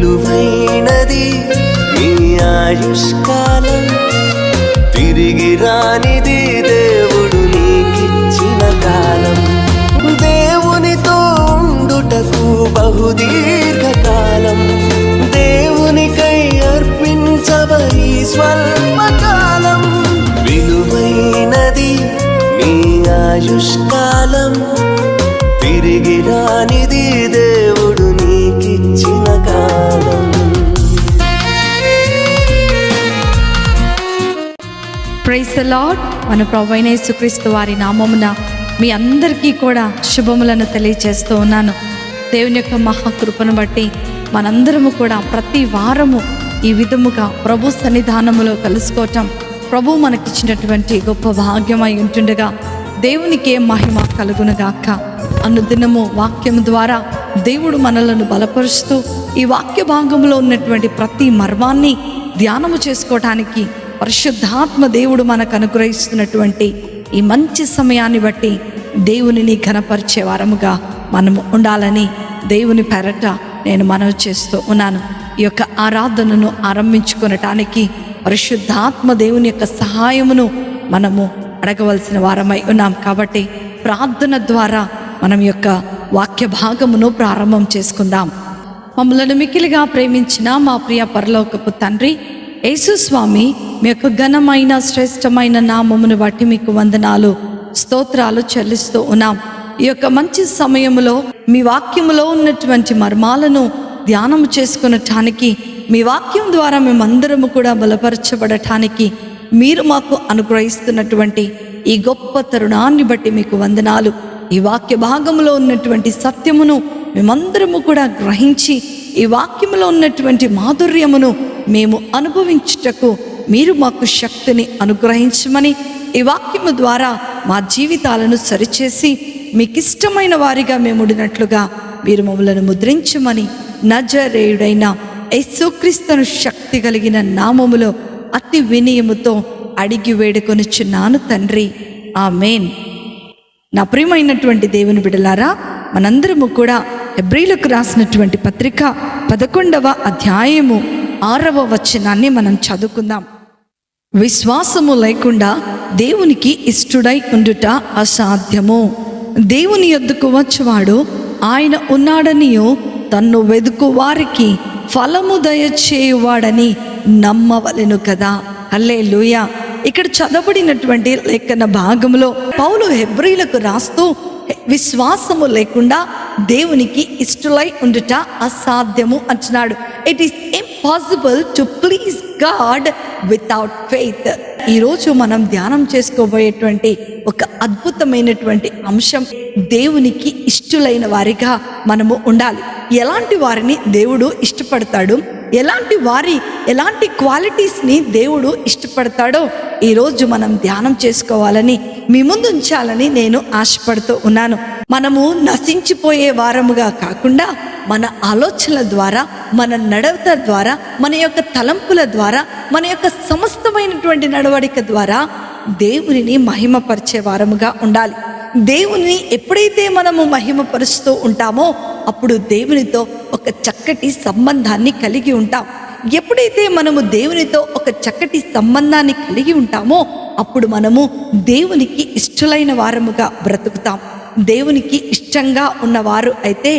విలువైనది నీ ఆయుష్కాలం, తిరిగి రానిది దేవుడు నీకిచ్చిన కాలం. దేవునితో ఉండుటకు బహుదీర్ఘకాలం, దేవునికై అర్పించబడి స్వల్పకాలం. విలువైనది నీ ఆయుష్కాలం, తిరిగి రానిది దేవుడు నీకిచ్చిన కాలం. Praise the lord. మన ప్రభువైన యేసుక్రీస్తు వారి నామమున మీ అందరికీ కూడా శుభములను తెలియజేస్తూ ఉన్నాను. దేవుని యొక్క మహాకృపను బట్టి మనందరము కూడా ప్రతి వారము ఈ విధముగా ప్రభు సన్నిధానములో కలుసుకోవటం ప్రభు మనకిచ్చినటువంటి గొప్ప భాగ్యమై ఉంటుండగా దేవునికే మహిమ కలుగునుగాక. అనుదినము వాక్యం ద్వారా దేవుడు మనలను బలపరుస్తూ ఈ వాక్య భాగంలో ఉన్నటువంటి ప్రతి మర్మాన్ని ధ్యానము చేసుకోవటానికి పరిశుద్ధాత్మ దేవుడు మనకు అనుగ్రహిస్తున్నటువంటి ఈ మంచి సమయాన్ని బట్టి దేవునిని ఘనపరిచే వారముగా మనము ఉండాలని దేవుని పేరట నేను మనవి చేస్తూ ఉన్నాను. ఈ యొక్క ఆరాధనను ఆరంభించుకొనటానికి పరిశుద్ధాత్మ దేవుని యొక్క సహాయమును మనము అడగవలసిన వారమై ఉన్నాం. కాబట్టి ప్రార్థన ద్వారా మనం యొక్క వాక్య భాగమును ప్రారంభం చేసుకుందాం. మమ్మలను మిక్కిలిగా ప్రేమించిన మా ప్రియ పరలోకపు తండ్రి యేసు స్వామి, మీ యొక్క ఘనమైన శ్రేష్టమైన నామమును బట్టి మీకు వందనాలు స్తోత్రాలు చెల్లిస్తూ ఉన్నాం. ఈ యొక్క మంచి సమయములో మీ వాక్యములో ఉన్నటువంటి మర్మాలను ధ్యానం చేసుకునటానికి, మీ వాక్యం ద్వారా మేమందరము కూడా బలపరచబడటానికి మీరు మాకు అనుగ్రహిస్తున్నటువంటి ఈ గొప్ప తరుణాన్ని బట్టి మీకు వందనాలు. ఈ వాక్య భాగంలో ఉన్నటువంటి సత్యమును మేమందరము కూడా గ్రహించి ఈ వాక్యములో ఉన్నటువంటి మాధుర్యమును మేము అనుభవించుటకు మీరు మాకు శక్తిని అనుగ్రహించమని, ఈ వాక్యము ద్వారా మా జీవితాలను సరిచేసి మీకు ఇష్టమైన వారిగా మేము ఉండినట్లుగా మీరు మమ్మలను ముద్రించమని నజరేయుడైన యేసుక్రీస్తును శక్తి కలిగిన నామములో అతి వినయముతో అడిగి వేడుకొనుచున్నాను తండ్రి, ఆమేన్. నా ప్రియమైనటువంటి దేవుని బిడ్డలారా, మనందరము కూడా హెబ్రీలకు రాసినటువంటి పత్రిక 11వ అధ్యాయము 6వ వచనాన్ని మనం చదువుకుందాం. విశ్వాసము లేకుండా దేవునికి ఇష్టుడై ఉండుట అసాధ్యము. దేవుని యొద్దకు వచ్చువాడు ఆయన ఉన్నాడనియు తన్ను వెదుకు వారికి ఫలము దయచేయువాడని నమ్మవలెను కదా. హల్లెలూయా. ఇక్కడ చదవబడినటువంటి లేఖన భాగంలో పౌలు హెబ్రీలకు రాస్తూ విశ్వాసము లేకుండా దేవునికి ఇష్టలై ఉండుట అసాధ్యము అంటున్నాడు. It is impossible to please God without faith. ఈరోజు మనం ధ్యానం చేసుకోబోయేటువంటి ఒక అద్భుతమైనటువంటి అంశం, దేవునికి ఇష్టలైన వారిగా మనము ఉండాలి. ఎలాంటి వారిని దేవుడు ఇష్టపడతాడు, ఎలాంటి క్వాలిటీస్ని దేవుడు ఇష్టపడతాడో ఈరోజు మనం ధ్యానం చేసుకోవాలని మీ ముందు ఉంచాలని నేను ఆశపడుతూ ఉన్నాను. మనము నశించిపోయే వారముగా కాకుండా మన ఆలోచనల ద్వారా, మన నడవత ద్వారా, మన యొక్క తలంపుల ద్వారా, మన యొక్క సమస్తమైనటువంటి నడవడిక ద్వారా దేవునిని మహిమపరిచే వారముగా ఉండాలి. దేవుని ఎప్పుడైతే మనము మహిమపరుస్తూ ఉంటామో అప్పుడు దేవునితో ఒక చక్కటి సంబంధాన్ని కలిగి ఉంటాం. ఎప్పుడైతే మనము దేవునితో ఒక చక్కటి సంబంధాన్ని కలిగి ఉంటామో అప్పుడు మనము దేవునికి ఇష్టలైన వారముగా బ్రతుకుతాం. దేవునికి ఇష్టంగా ఉన్నవారు అయితే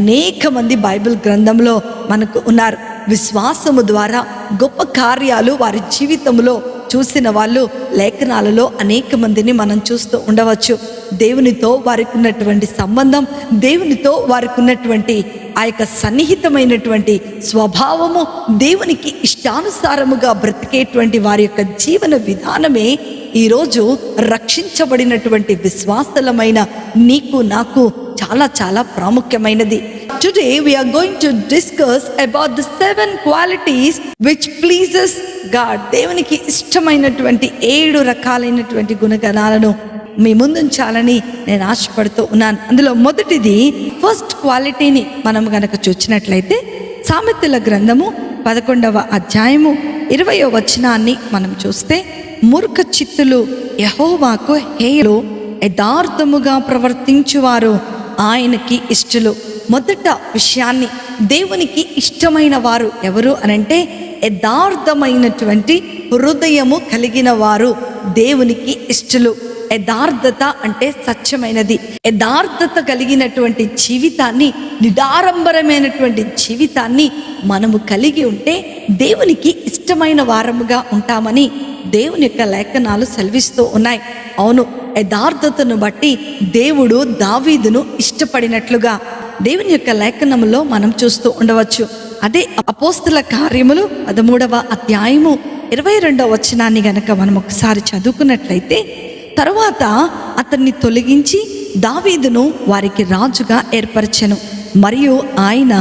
అనేక మంది బైబిల్ గ్రంథంలో మనకు ఉన్నారు. విశ్వాసము ద్వారా గొప్ప కార్యాలు వారి జీవితంలో చూసిన వాళ్ళు లేఖనాలలో అనేక మందిని మనం చూస్తూ ఉండవచ్చు. దేవునితో వారికి ఉన్నటువంటి సంబంధం, దేవునితో వారికి ఉన్నటువంటి ఆ యొక్క సన్నిహితమైనటువంటి స్వభావము, దేవునికి ఇష్టానుసారముగా బ్రతికేటువంటి వారి యొక్క జీవన విధానమే ఈరోజు రక్షించబడినటువంటి విశ్వాసలమైన నీకు నాకు చాలా చాలా ప్రాముఖ్యమైనది. Today we are going to discuss about the 7 qualities which pleases God. దేవునికి ఇష్టమైనటువంటి 7 రకాలైనటువంటి గుణగణాలను మీ ముందుంచాలని నేను ఆశపడుతూ ఉన్నాను. అందులో మొదటిది ఫస్ట్ క్వాలిటీని మనం గనక చూసినట్లయితే సామెతల గ్రంథము 11వ అధ్యాయము 20వ వచనాన్ని మనం చూస్తే, మూర్ఖ చిత్తులు యెహోవాకు హేయులు, యథార్థముగా ప్రవర్తించువారు ఆయనకి ఇష్టలు. మొదట విషయాన్ని, దేవునికి ఇష్టమైన వారు ఎవరు అనంటే యథార్థమైనటువంటి హృదయము కలిగిన వారు దేవునికి ఇష్టలు. యథార్థత అంటే సత్యమైనది. యథార్థత కలిగినటువంటి జీవితాన్ని, నిడారంబరమైనటువంటి జీవితాన్ని మనము కలిగి ఉంటే దేవునికి ఇష్టమైన వారముగా ఉంటామని దేవుని యొక్క లేఖనాలు సెలవిస్తూ ఉన్నాయి. అవును, యథార్థతను బట్టి దేవుడు దావీదును ఇష్టపడినట్లుగా దేవుని యొక్క లేఖనంలో మనం చూస్తూ ఉండవచ్చు. అదే అపోస్తల కార్యములు 13వ అధ్యాయము 22వ వచనాన్ని గనక మనం ఒకసారి చదువుకున్నట్లయితే, తరువాత అతన్ని తొలగించి దావీదును వారికి రాజుగా ఏర్పరచెను. మరియు ఆయన,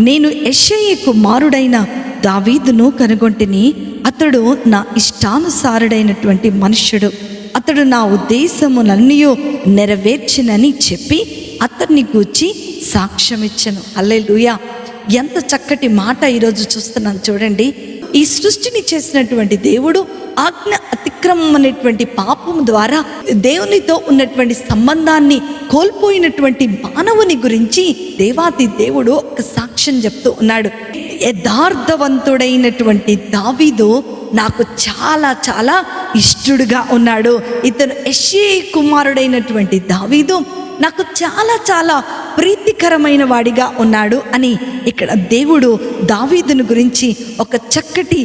నేను యెష్షయి కుమారుడైన దావీదును కనుగొంటిని, అతడు నా ఇష్టానుసారుడైనటువంటి మనుష్యుడు, అతడు నా ఉద్దేశములన్నీ నెరవేర్చినని చెప్పి అతన్ని గూర్చి సాక్ష్యమిచ్చను. హల్లెలూయా! ఎంత చక్కటి మాట ఈరోజు చూస్తున్నాం చూడండి. ఈ సృష్టిని చేసినటువంటి దేవుడు ఆజ్ఞ అతిక్రమం అనేటువంటి పాపం ద్వారా దేవునితో ఉన్నటువంటి సంబంధాన్ని కోల్పోయినటువంటి మానవుని గురించి దేవాది దేవుడు ఒక సాక్ష్యం చెప్తూ ఉన్నాడు. యథార్థవంతుడైనటువంటి దావీదు నాకు చాలా చాలా ఇష్టడుగా ఉన్నాడు. ఇతను యెష్షయి కుమారుడైనటువంటి దావీదు నాకు చాలా చాలా ప్రీతికరమైన వాడిగా ఉన్నాడు అని ఇక్కడ దేవుడు దావీదును గురించి ఒక చక్కటి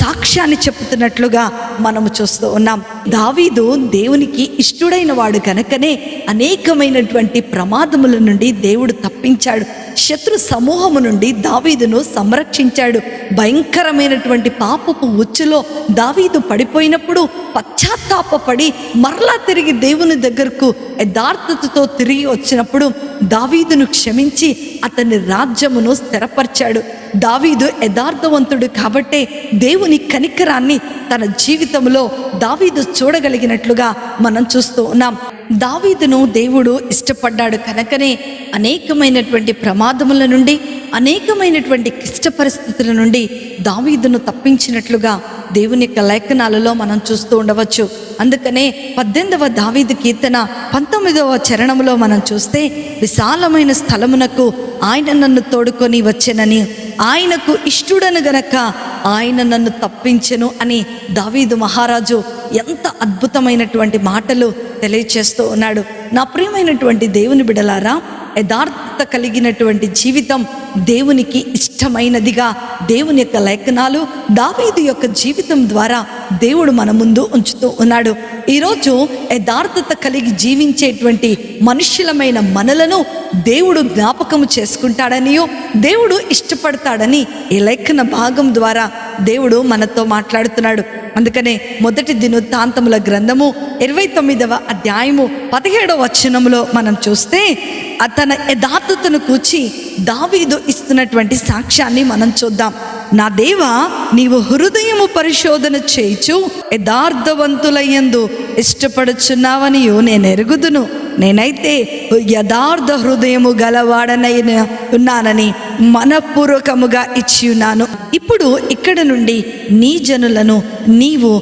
సాక్ష్యాన్ని చెప్తున్నట్లుగా మనము చూస్తూ ఉన్నాం. దావీదు దేవునికి ఇష్టడైన వాడు కనుకనే అనేకమైనటువంటి ప్రమాదముల నుండి దేవుడు తప్పించాడు. శత్రు సమూహము నుండి దావీదును సంరక్షించాడు. భయంకరమైనటువంటి పాపపు ఉచ్చులో దావీదు పడిపోయినప్పుడు పశ్చాత్తాపపడి మరలా తిరిగి దేవుని దగ్గరకు యథార్థతతో తిరిగి వచ్చినప్పుడు దావీదును క్షమించి అతని రాజ్యమును స్థిరపరిచాడు. దావీదు యథార్థవంతుడు కాబట్టే దేవుని కనికరాన్ని తన జీవితంలో దావీదు చూడగలిగినట్లుగా మనం చూస్తూ ఉన్నాం. దావీదును దేవుడు ఇష్టపడ్డాడు కనుకనే అనేకమైనటువంటి ప్రమాదముల నుండి, అనేకమైనటువంటి క్లిష్ట పరిస్థితుల నుండి దావీదును తప్పించినట్లుగా దేవుని యొక్క లేఖనాలలో మనం చూస్తూ ఉండవచ్చు. అందుకనే 18వ దావీదు కీర్తన 19వ చరణంలో మనం చూస్తే, విశాలమైన స్థలమునకు ఆయన నన్ను తోడుకొని వచ్చెనని, ఆయనకు ఇష్టడను గనక ఆయన నన్ను తప్పించెను అని దావీదు మహారాజు ఎంత అద్భుతమైనటువంటి మాటలు తెలియచేస్తూ ఉన్నాడు. నా ప్రియమైనటువంటి దేవుని బిడ్డలారా, యథార్థత కలిగినటువంటి జీవితం దేవునికి ఇష్టమైనదిగా దేవుని యొక్క లేఖనాలు దావీదు యొక్క జీవితం ద్వారా దేవుడు మన ముందు ఉంచుతూ ఉన్నాడు. ఈరోజు యథార్థత కలిగి జీవించేటువంటి మనుష్యులమైన మనలను దేవుడు జ్ఞాపకము చేసుకుంటాడనియో, దేవుడు ఇష్టపడతాడని ఈ లేఖన భాగం ద్వారా దేవుడు మనతో మాట్లాడుతున్నాడు. అందుకనే మొదటి దినవృత్తాంతముల గ్రంథము 29వ అధ్యాయము 17వ వచనంలో మనం చూస్తే, తన యథార్థతను కూర్చి దావీదు ఇస్తున్నటువంటి సాక్ష్యాన్ని మనం చూద్దాం. నా దేవా, నీవు హృదయము పరిశోధన చేయుచు యథార్థవంతులయ్యందు ఇష్టపడుచున్నావనియో నేను ఎరుగుదును. నేనైతే యథార్థ హృదయము గలవాడనైన ఉన్నానని మనపూర్వకముగా ఇచ్చి ఉన్నాను. ఇప్పుడు ఇక్కడ నుండి నీ జనులను నీవు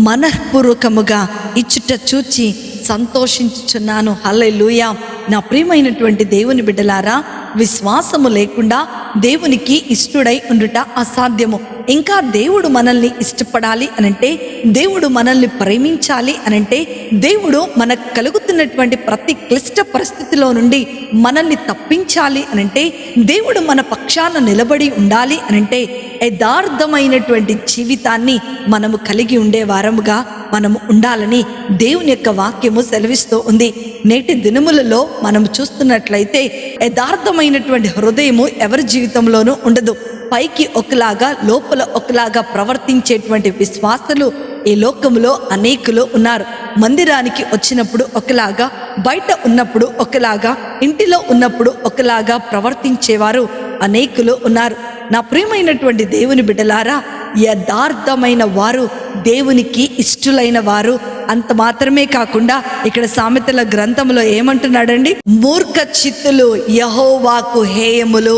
మనఃపూర్వకముగా ఇచ్చుట చూచి సంతోషించుచున్నాను. హల్లెలూయా! నా ప్రియమైనటువంటి దేవుని బిడ్డలారా, విశ్వాసము లేకుండా దేవునికి ఇష్టడై ఉండుట అసాధ్యము. ఇంకా దేవుడు మనల్ని ఇష్టపడాలి అనంటే, దేవుడు మనల్ని ప్రేమించాలి అనంటే, దేవుడు మనకు కలుగుతున్నటువంటి ప్రతి క్లిష్ట పరిస్థితిలో నుండి మనల్ని తప్పించాలి అనంటే, దేవుడు మన పక్షాన నిలబడి ఉండాలి అనంటే, యథార్థమైనటువంటి జీవితాన్ని మనము కలిగి ఉండే వారముగా మనము ఉండాలని దేవుని యొక్క వాక్యము సెలవిస్తూ ఉంది. నేటి దినములలో మనం చూస్తున్నట్లయితే యథార్థమైనటువంటి హృదయము ఎవరి జీవితంలోనూ ఉండదు. పైకి ఒకలాగా లోపల ఒకలాగా ప్రవర్తించేటువంటి విశ్వాసులు ఈ లోకములో అనేకులు ఉన్నారు. మందిరానికి వచ్చినప్పుడు ఒకలాగా, బయట ఉన్నప్పుడు ఒకలాగా, ఇంటిలో ఉన్నప్పుడు ఒకలాగా ప్రవర్తించేవారు అనేకులు ఉన్నారు. నా ప్రియమైనటువంటి దేవుని బిడ్డలారా, యథార్థమైన వారు దేవునికి ఇష్టలైన వారు. అంత మాత్రమే కాకుండా ఇక్కడ సామెతల గ్రంథంలో ఏమంటున్నాడండి, మూర్ఖ చిత్తులు యెహోవాకు హేయములు.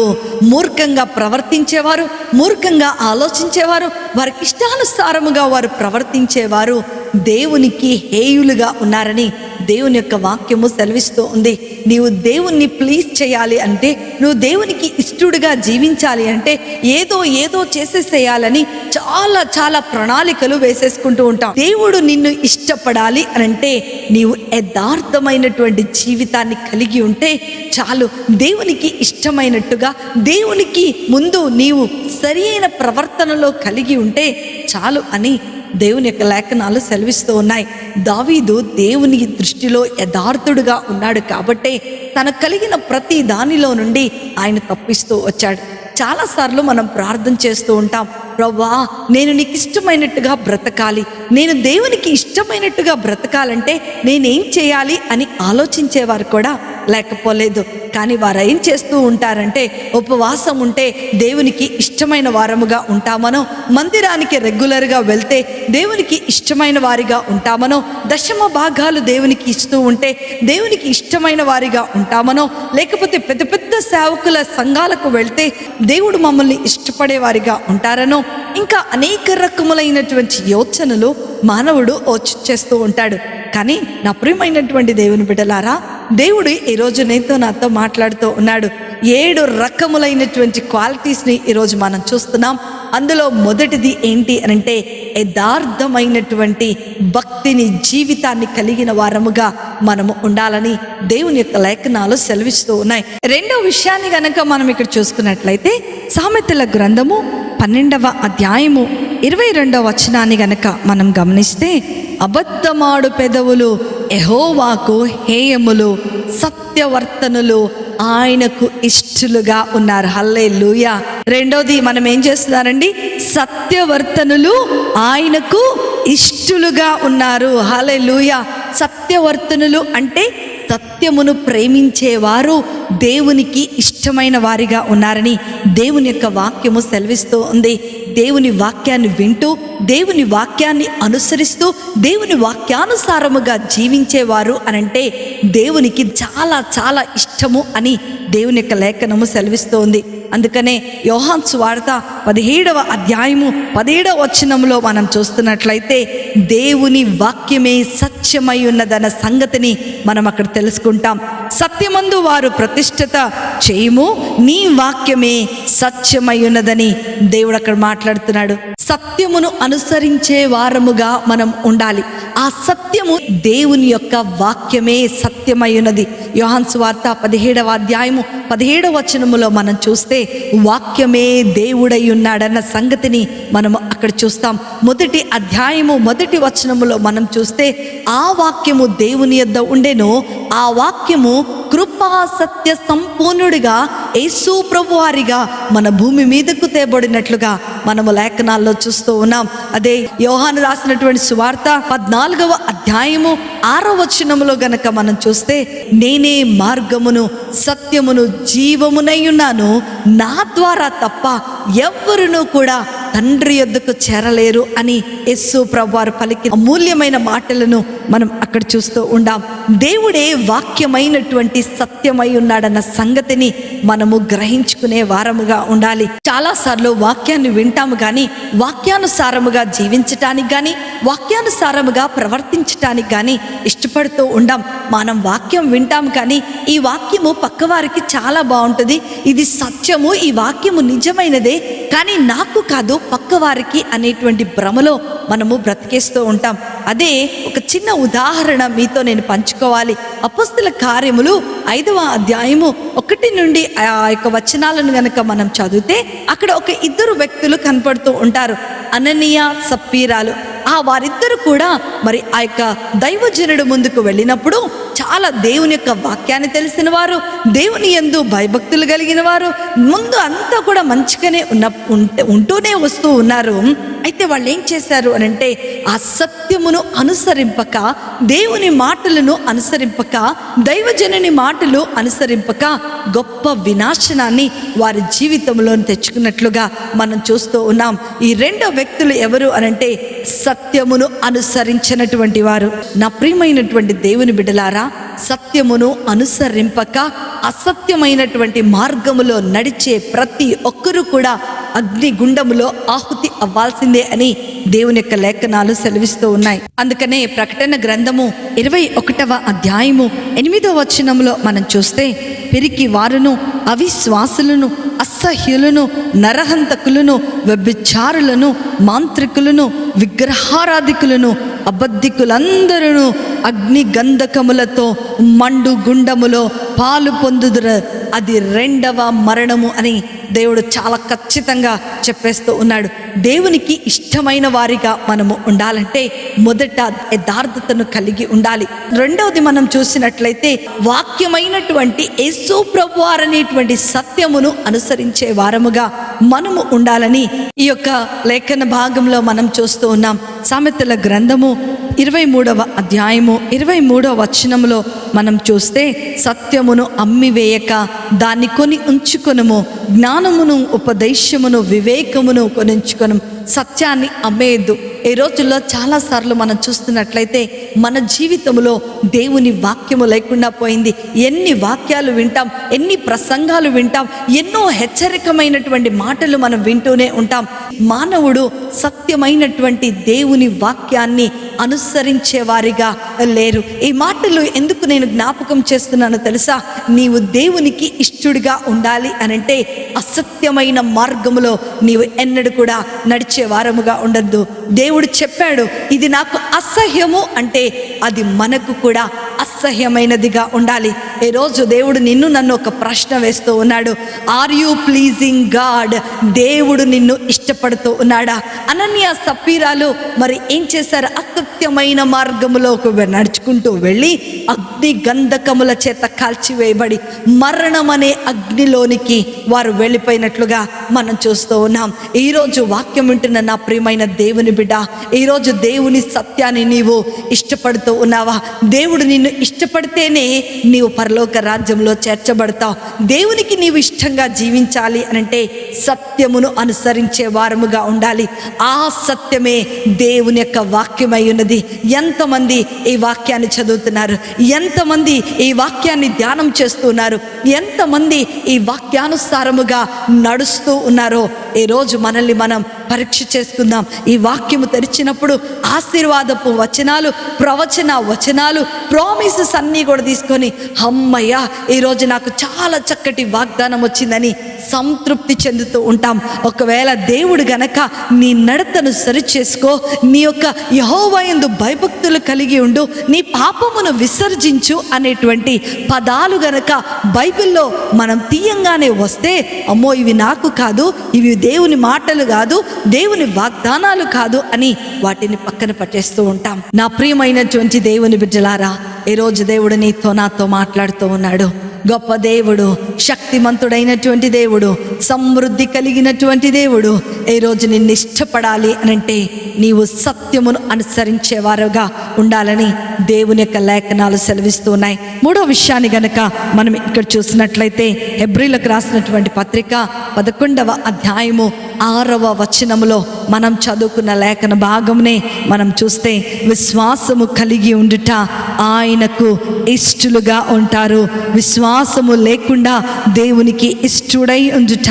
మూర్ఖంగా ప్రవర్తించేవారు, మూర్ఖంగా ఆలోచించేవారు, వారికి ఇష్టానుసారముగా వారు ప్రవర్తించేవారు దేవునికి హేయులుగా ఉన్నారని దేవుని యొక్క వాక్యము సెలవిస్తూ ఉంది. నీవు దేవుణ్ణి ప్లీజ్ చేయాలి అంటే, నువ్వు దేవునికి ఇష్టడుగా జీవించాలి అంటే ఏదో చేసేసేయాలని చాలా ప్రణాళికలు వేసేసుకుంటూ ఉంటాం. దేవుడు నిన్ను ఇష్టపడాలి అని అంటే నీవు యథార్థమైనటువంటి జీవితాన్ని కలిగి ఉంటే చాలు. దేవునికి ఇష్టమైనట్టుగా దేవునికి ముందు నీవు సరి అయిన ప్రవర్తనలో కలిగి ఉంటే చాలు అని దేవుని యొక్క లేఖనాలు సెలవిస్తూ ఉన్నాయి. దావీదు దేవుని దృష్టిలో యథార్థుడుగా ఉన్నాడు కాబట్టే తనకు కలిగిన ప్రతి దానిలో నుండి ఆయన తప్పిస్తూ వచ్చాడు. చాలాసార్లు మనం ప్రార్థన చేస్తూ ఉంటాం, ప్రభువా నేను నీకు ఇష్టమైనట్టుగా బ్రతకాలి, నేను దేవునికి ఇష్టమైనట్టుగా బ్రతకాలంటే నేనేం చేయాలి అని ఆలోచించేవారు కూడా లేకపోలేదు. కానీ వారు ఏం చేస్తూ ఉంటారంటే, ఉపవాసం ఉంటే దేవునికి ఇష్టమైన వారముగా ఉంటామనో, మందిరానికి రెగ్యులర్గా వెళ్తే దేవునికి ఇష్టమైన వారిగా ఉంటామనో, దశమ భాగాలు దేవునికి ఇస్తూ ఉంటే దేవునికి ఇష్టమైన వారిగా ఉంటామనో, లేకపోతే పెద్ద పెద్ద సేవకుల సంఘాలకు వెళ్తే దేవుడు మమ్మల్ని ఇష్టపడే వారిగా ఉంటారనో, ఇంకా అనేక రకములైనటువంటి యోచనలు మానవుడు చేస్తూ ఉంటాడు. కానీ నా ప్రియమైనటువంటి దేవుని బిడ్డలారా, దేవుడు ఈరోజు నాతో మాట్లాడుతూ ఉన్నాడు. 7 రకములైనటువంటి క్వాలిటీస్ని ఈరోజు మనం చూస్తున్నాం. అందులో మొదటిది ఏంటి అంటే, యథార్థమైనటువంటి భక్తిని, జీవితాన్ని కలిగిన వారముగా మనము ఉండాలని దేవుని యొక్క లేఖనాలు సెలవిస్తూ ఉన్నాయి. రెండో విషయాన్ని గనక మనం ఇక్కడ చూసుకున్నట్లయితే, సామెతల గ్రంథము 12వ అధ్యాయము 22వ వచనాన్ని గనక మనం గమనిస్తే, అబద్ధమాడు పెదవులు యెహోవాకు హేయములు, సత్యవర్తనులు ఆయనకు ఇష్టలుగా ఉన్నారు. హల్లెలూయా. రెండోది మనం ఏం చేస్తున్నారండి, సత్యవర్తనులు ఆయనకు ఇష్టలుగా ఉన్నారు. హల్లెలూయా. సత్యవర్తనులు అంటే సత్యమును ప్రేమించేవారు దేవునికి ఇష్టమైన వారిగా ఉన్నారని దేవుని యొక్క వాక్యము సెలవిస్తూ ఉంది. దేవుని వాక్యాన్ని వింటూ, దేవుని వాక్యాన్ని అనుసరిస్తూ, దేవుని వాక్యానుసారముగా జీవించేవారు అనంటే దేవునికి చాలా ఇష్టము అని దేవుని యొక్క లేఖనము సెలవిస్తోంది. అందుకనే యోహాను సువార్త 17వ అధ్యాయము 17వ వచనంలో మనం చూస్తున్నట్లయితే, దేవుని వాక్యమే సత్యమై ఉన్నదన్న సంగతిని మనం అక్కడ తెలుసుకుంటాం. సత్యమందు వారు ప్రతిష్ఠిత చేయము, నీ వాక్యమే సత్యమై ఉన్నదని దేవుడు అక్కడ మాట్లాడుతున్నాడు. సత్యమును అనుసరించే వారముగా మనం ఉండాలి. ఆ సత్యము దేవుని యొక్క వాక్యమే సత్యమై ఉన్నది. యోహాను సువార్త 17వ అధ్యాయము 17వ వచనములో మనం చూస్తే వాక్యమే దేవుడై ఉన్నాడన్న సంగతిని మనము అక్కడ చూస్తాం. మొదటి అధ్యాయము 1వ వచనములో మనం చూస్తే, ఆ వాక్యము దేవుని యొద్ద ఉండెను, ఆ వాక్యము కృపా సత్య సంపూర్ణుడిగా యేసు ప్రభువారిగా మన భూమి మీదకు తేబడినట్లుగా మనము లేఖనాల్లో చూస్తూ ఉన్నాం. అదే యోహాను రాసినటువంటి సువార్త 14వ అధ్యాయము 6వ వచనములో గనక మనం చూస్తే, నేనే మార్గమును సత్యమును జీవమునై ఉన్నాను, నా ద్వారా తప్ప ఎవ్వరునూ కూడా తండ్రి యొద్దకు చేరలేరు అని యేసు ప్రభువారు పలికి అమూల్యమైన మాటలను మనం అక్కడ చూస్తూ ఉండాం. దేవుడే వాక్యమైనటువంటి సత్యమై ఉన్నాడన్న సంగతిని మనము గ్రహించుకునే వారముగా ఉండాలి. చాలాసార్లు వాక్యాన్ని వింటాము కానీ వాక్యానుసారముగా జీవించటానికి కానీ వాక్యానుసారముగా ప్రవర్తించటానికి కానీ ఇష్టపడుతూ ఉండాం. మనం వాక్యం వింటాం కానీ ఈ వాక్యము పక్కవారికి చాలా బాగుంటుంది, ఇది సత్యము, ఈ వాక్యము నిజమైనదే, కానీ నాకు కాదు పక్కవారికి అనేటువంటి భ్రమలో మనము బ్రతికేస్తూ ఉంటాం. అదే ఒక చిన్న ఉదాహరణ మీతో నేను పంచుకోవాలి. అపొస్తలుల కార్యములు 5వ అధ్యాయము 1 నుండి ఆ యొక్క వచనాలను గనక మనం చదివితే అక్కడ ఒక 2 వ్యక్తులు కనపడుతూ ఉంటారు, అననీయ సప్పీరాలు. వారిద్దరు కూడా మరి ఆ యొక్క దైవజనుడు ముందుకు వెళ్ళినప్పుడు చాలా దేవుని యొక్క వాక్యాన్ని తెలిసిన వారు, దేవుని యందు భయభక్తులు కలిగిన వారు, ముందు అంతా కూడా మంచిగానే ఉంటూనే వస్తూ ఉన్నారు. అయితే వాళ్ళు ఏం చేశారు అని అంటే, ఆ సత్యమును అనుసరింపక, దేవుని మాటలను అనుసరింపక, దైవజనుని మాటలు అనుసరింపక గొప్ప వినాశనాన్ని వారి జీవితంలో తెచ్చుకున్నట్లుగా మనం చూస్తూ ఉన్నాం. ఈ 2 వ్యక్తులు ఎవరు అనంటే, సత్యమును అనుసరించినటువంటి వారు. నా ప్రియమైనటువంటి దేవుని బిడ్డలారా, ప్రియులారా, సత్యమును అనుసరింపక అసత్యమైనటువంటి మార్గములో నడిచే ప్రతి ఒక్కరూ కూడా అగ్నిగుండములో ఆహుతి అవ్వాల్సిందే అని దేవుని యొక్క లేఖనాలు సెలవిస్తూ ఉన్నాయి. అందుకనే ప్రకటన గ్రంథము 21వ అధ్యాయము 8వ వచనంలో మనం చూస్తే, పిరికి వారును, అవిశ్వాసులను, అసహ్యులను, నరహంతకులను, వ్యభిచారులను, మాంత్రికులను, విగ్రహారాధికులను, అబద్ధికులందరూ అగ్ని గంధకములతో మండు గుండములో పాలు పొందుదురు, అది 2వ మరణము అని దేవుడు చాలా ఖచ్చితంగా చెప్పేస్తూ ఉన్నాడు. దేవునికి ఇష్టమైన వారిగా మనము ఉండాలంటే మొదట యథార్థతను కలిగి ఉండాలి. రెండవది మనం చూసినట్లయితే వాక్యమైనటువంటి యేసు ప్రభువారు అనేటువంటి సత్యమును అనుసరించే వారముగా మనము ఉండాలని ఈ యొక్క లేఖన భాగంలో మనం చూస్తూ ఉన్నాం. సామెతల గ్రంథము 23వ అధ్యాయము 23వ వచనంలో మనం చూస్తే, సత్యమును అమ్మివేయక దాన్ని కొని ఉంచుకొనుము, జ్ఞానమును, ఉపదేశమును, వివేకమును కొనుంచుకొను. సత్యాన్ని అమ్మేయద్దు. ఈ రోజుల్లో చాలాసార్లు మనం చూస్తున్నట్లయితే మన జీవితంలో దేవుని వాక్యము లేకుండా పోయింది. ఎన్ని వాక్యాలు వింటాం, ఎన్ని ప్రసంగాలు వింటాం, ఎన్నో హెచ్చరికమైనటువంటి మాటలు మనం వింటూనే ఉంటాం. మానవుడు సత్యమైనటువంటి దేవుని వాక్యాన్ని అనుసరించే వారిగా లేరు. ఈ మాటలు ఎందుకు నేను జ్ఞాపకం చేస్తున్నానో తెలుసా? నీవు దేవునికి ఇష్టడుగా ఉండాలి అనంటే అసత్యమైన మార్గములో నీవు ఎన్నడూ కూడా నడిచే వారముగా ఉండద్దు. దేవుడు చెప్పాడు, ఇది నాకు అసహ్యము అంటే అది మనకు కూడా అసహ్యమైనదిగా ఉండాలి. ఈరోజు దేవుడు నిన్ను నన్ను ఒక ప్రశ్న వేస్తూ ఉన్నాడు. Are you pleasing God? దేవుడు నిన్ను ఇష్టపడుతూ ఉన్నాడా? అనన్య సప్పీరాలు మరి ఏం చేశారు? అసత్యమైన మార్గములోకి నడుచుకుంటూ వెళ్ళి అగ్ని గంధకముల చేత కాల్చివేయబడి మరణం అనే అగ్నిలోనికి వారు వెళ్ళిపోయినట్లుగా మనం చూస్తూ ఉన్నాం. ఈరోజు వాక్యం వింటున్న నా ప్రియమైన దేవుని బిడ్డ, ఈరోజు దేవుని సత్యాన్ని నీవు ఇష్టపడుతూ ఉన్నావా? దేవుడు నిన్ను ఇష్టపడితేనే నీవు పరలోక రాజ్యంలో చేర్చబడతావు. దేవునికి నీవు ఇష్టంగా జీవించాలి అనంటే సత్యమును అనుసరించే వారముగా ఉండాలి. ఆ సత్యమే దేవుని యొక్క వాక్యమై ఉన్నది. ఎంతమంది ఈ వాక్యాన్ని చదువుతున్నారు? ఎంతమంది ఈ వాక్యాన్ని ధ్యానం చేస్తున్నారు? ఎంతమంది ఈ వాక్యానుసారముగా నడుస్తూ ఉన్నారో ఈరోజు మనల్ని మనం పరీక్ష చేసుకుందాం. ఈ వాక్యము తెరిచినప్పుడు ఆశీర్వాదపు వచనాలు, ప్రవచన వచనాలు, ప్రామిసెస్ అన్నీ కూడా తీసుకొని, అమ్మయ్య ఈరోజు నాకు చాలా చక్కటి వాగ్దానం వచ్చిందని సంతృప్తి చెందుతూ ఉంటాం. ఒకవేళ దేవుడు గనక నీ నడతను సరిచేసుకో, నీ యొక్క యెహోవా యందు భయభక్తులు కలిగి ఉండు, నీ పాపమును విసర్జించు అనేటువంటి పదాలు గనక బైబిల్లో మనం తీయంగానే వస్తే, అమ్మో ఇవి నాకు కాదు, ఇవి దేవుని మాటలు కాదు, దేవుని వాగ్దానాలు కాదు అని వాటిని పక్కన పట్టేస్తూ ఉంటాం. నా ప్రియమైనటువంటి దేవుని బిడ్డలారా, ఈరోజు దేవుడు నీతో నాతో మాట్లాడుతూ ఉన్నాడు. గొప్ప దేవుడు, శక్తిమంతుడైనటువంటి దేవుడు, సమృద్ధి కలిగినటువంటి దేవుడు ఈరోజు నిన్ను ఇష్టపడాలి అనంటే నీవు సత్యమును అనుసరించేవారుగా ఉండాలని దేవుని యొక్క లేఖనాలు సెలవిస్తున్నాయి. మూడో విషయాన్ని గనక మనం ఇక్కడ చూసినట్లయితే హెబ్రీలకు రాసినటువంటి పత్రిక 11వ అధ్యాయము 6వ వచనములో మనం చదువుకున్న లేఖన భాగంనే మనం చూస్తే, విశ్వాసము కలిగి ఉండుట ఆయనకు ఇష్టలుగా ఉంటారు, విశ్వాసము లేకుండా దేవునికి ఇష్టడై ఉండుట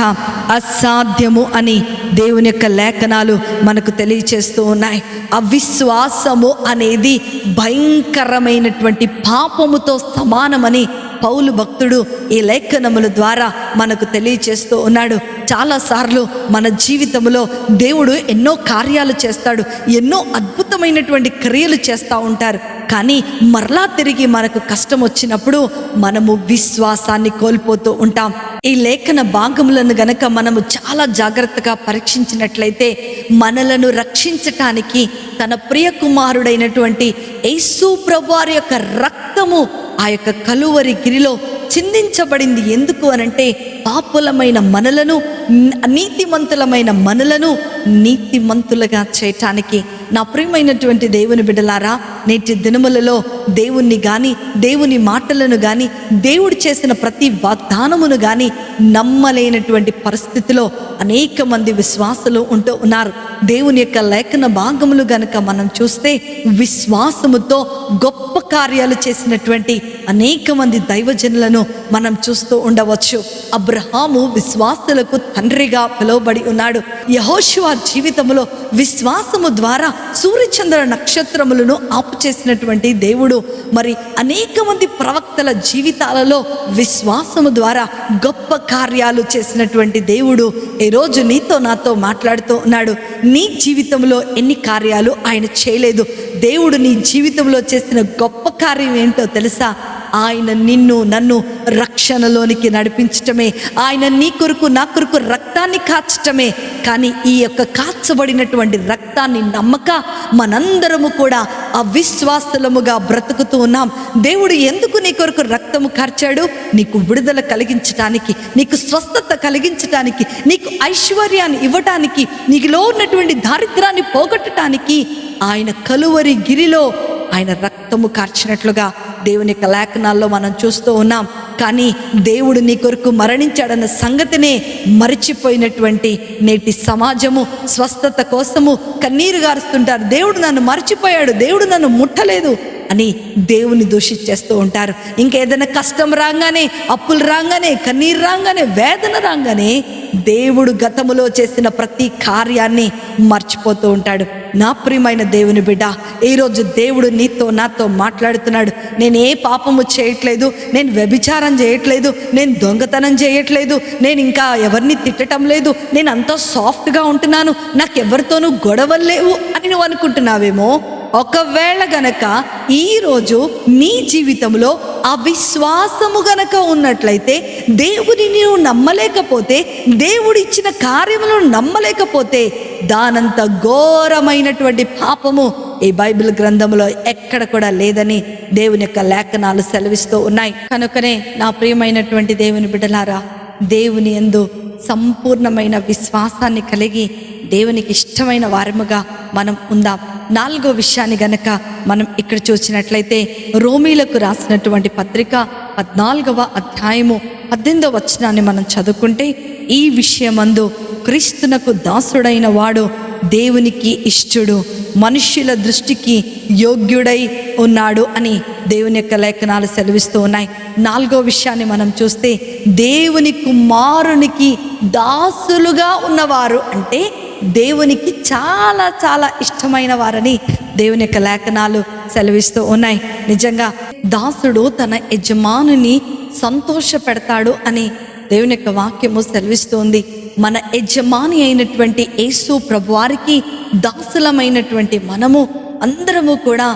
అసాధ్యము అని దేవుని యొక్క లేఖనాలు మనకు తెలియచేస్తూ ఉన్నాయి. అవిశ్వాసము అనేది భయంకరమైనటువంటి పాపముతో సమానమని పౌలు భక్తుడు ఈ లేఖనముల ద్వారా మనకు తెలియచేస్తూ ఉన్నాడు. చాలాసార్లు మన జీవితంలో దేవుడు ఎన్నో కార్యాలు చేస్తాడు, ఎన్నో అద్భుతమైనటువంటి క్రియలు చేస్తూ ఉంటారు. కానీ మరలా తిరిగి మనకు కష్టం వచ్చినప్పుడు మనము విశ్వాసాన్ని కోల్పోతూ ఉంటాం. ఈ లేఖన భాగములను గనక మనము చాలా జాగ్రత్తగా పరీక్షించినట్లయితే మనలను రక్షించటానికి తన ప్రియ కుమారుడైనటువంటి యేసు ప్రభువారి యొక్క రక్తము ఆ యొక్క కలువరి గిరిలో చిందించబడింది. ఎందుకు అనంటే పాపులమైన మనలను, నీతిమంతులమైన మనలను నీతిమంతులుగా చేయటానికి నా ప్రియమైనటువంటి దేవుని బిడ్డలారా, నేటి దినములలో దేవుణ్ణి కానీ, దేవుని మాటలను కానీ, దేవుడు చేసిన ప్రతి వాగ్దానమును కానీ నమ్మలేనటువంటి పరిస్థితిలో అనేక మంది విశ్వాసులు ఉంటూ ఉన్నారు. దేవుని యొక్క లేఖన భాగములు గనుక మనం చూస్తే విశ్వాసముతో గొప్ప కార్యాలు చేసినటువంటి అనేక మంది దైవజనులను మనం చూస్తూ ఉండవచ్చు. అబ్రహాము విశ్వాసులకు తండ్రిగా పిలువబడి ఉన్నాడు. యెహోషువ జీవితంలో విశ్వాసము ద్వారా సూర్యచంద్ర నక్షత్రములను ఆపు చేసినటువంటి దేవుడు మరి అనేక మంది ప్రవక్తల జీవితాలలో విశ్వాసము ద్వారా గొప్ప కార్యాలు చేసినటువంటి దేవుడు ఈరోజు నీతో నాతో మాట్లాడుతూ ఉన్నాడు. నీ జీవితంలో ఎన్ని కార్యాలు ఆయన చేయలేదు? దేవుడు నీ జీవితంలో చేసిన గొప్ప కార్యం ఏంటో తెలుసా? ఆయన నిన్ను నన్ను రక్షణలోనికి నడిపించటమే. ఆయన నీ కొరకు నా కొరకు రక్తాన్ని కాచటమే. కానీ ఈ యొక్క కాచబడినటువంటి రక్తాన్ని నమ్మక మనందరము కూడా అవిశ్వాసులముగా బ్రతుకుతూ ఉన్నాం. దేవుడు ఎందుకు నీ కొరకు రక్తము కార్చాడు? నీకు విడుదల కలిగించటానికి, నీకు స్వస్థత కలిగించటానికి, నీకు ఐశ్వర్యాన్ని ఇవ్వటానికి, నీకులో ఉన్నటువంటి దారిద్రాన్ని పోగొట్టడానికి ఆయన కలువరి గిరిలో ఆయన రక్తము కార్చినట్లుగా దేవుని యొక్క లేఖనాల్లో మనం చూస్తూ ఉన్నాం. కానీ దేవుడు నీ కొరకు మరణించాడన్న సంగతినే మరిచిపోయినటువంటి నేటి సమాజము స్వస్థత కోసము కన్నీరు గారుస్తుంటారు. దేవుడు నన్ను మర్చిపోయాడు, దేవుడు నన్ను ముట్టలేదు అని దేవుని దూషించేస్తూ ఉంటారు. ఇంకేదైనా కష్టం రాగానే, అప్పులు రాగానే, కన్నీరు రాగానే, వేదన రాగానే దేవుడు గతములో చేసిన ప్రతి కార్యాన్ని మర్చిపోతూ ఉంటాడు. నా ప్రియమైన దేవుని బిడ్డ, ఈరోజు దేవుడు నీతో నాతో మాట్లాడుతున్నాడు. నేను ఏ పాపము చేయట్లేదు, నేను వ్యభిచారం చేయట్లేదు, నేను దొంగతనం చేయట్లేదు, నేను ఇంకా ఎవరిని తిట్టడం లేదు, నేను అంతా సాఫ్ట్గా ఉంటున్నాను, నాకు ఎవరితోనూ గొడవలు లేవు అని నువ్వు అనుకుంటున్నావేమో. ఒకవేళ గనక ఈరోజు నీ జీవితంలో అవిశ్వాసము గనక ఉన్నట్లయితే, దేవుని నీవు నమ్మలేకపోతే, దేవుడు ఇచ్చిన కార్యములను నమ్మలేకపోతే, దానంత ఘోరమైనటువంటి పాపము ఈ బైబిల్ గ్రంథంలో ఎక్కడ కూడా లేదని దేవుని యొక్క లేఖనాలు సెలవిస్తూ ఉన్నాయి. కనుకనే నా ప్రియమైనటువంటి దేవుని బిడ్డలారా, దేవుని యందు సంపూర్ణమైన విశ్వాసాన్ని కలిగి దేవునికి ఇష్టమైన వారముగా మనం ఉందాం. 4వ విషయాన్ని గనక మనం ఇక్కడ చూసినట్లయితే, రోమీలకు రాసినటువంటి పత్రిక 14వ అధ్యాయము 18వ వచనాన్ని మనం చదువుకుంటే, ఈ విషయమందు క్రీస్తునకు దాసుడైన వాడు దేవునికి ఇష్టుడు, మనుష్యుల దృష్టికి యోగ్యుడై ఉన్నాడు అని దేవుని యొక్క లేఖనాలు సెలవిస్తూ ఉన్నాయి. 4వ విషయాన్ని మనం చూస్తే, దేవుని కుమారునికి దాసులుగా ఉన్నవారు అంటే దేవునికి చాలా చాలా ఇష్టమైన వారని దేవుని యొక్క లేఖనాలు సెలవిస్తూ ఉన్నాయి. నిజంగా దాసుడు తన యజమానుని సంతోష పెడతాడు అని దేవుని యొక్క వాక్యము సెలవిస్తుంది. మన యజమాని అయినటువంటి యేసు ప్రభువారికి దాసులమైనటువంటి మనము అందరము కూడా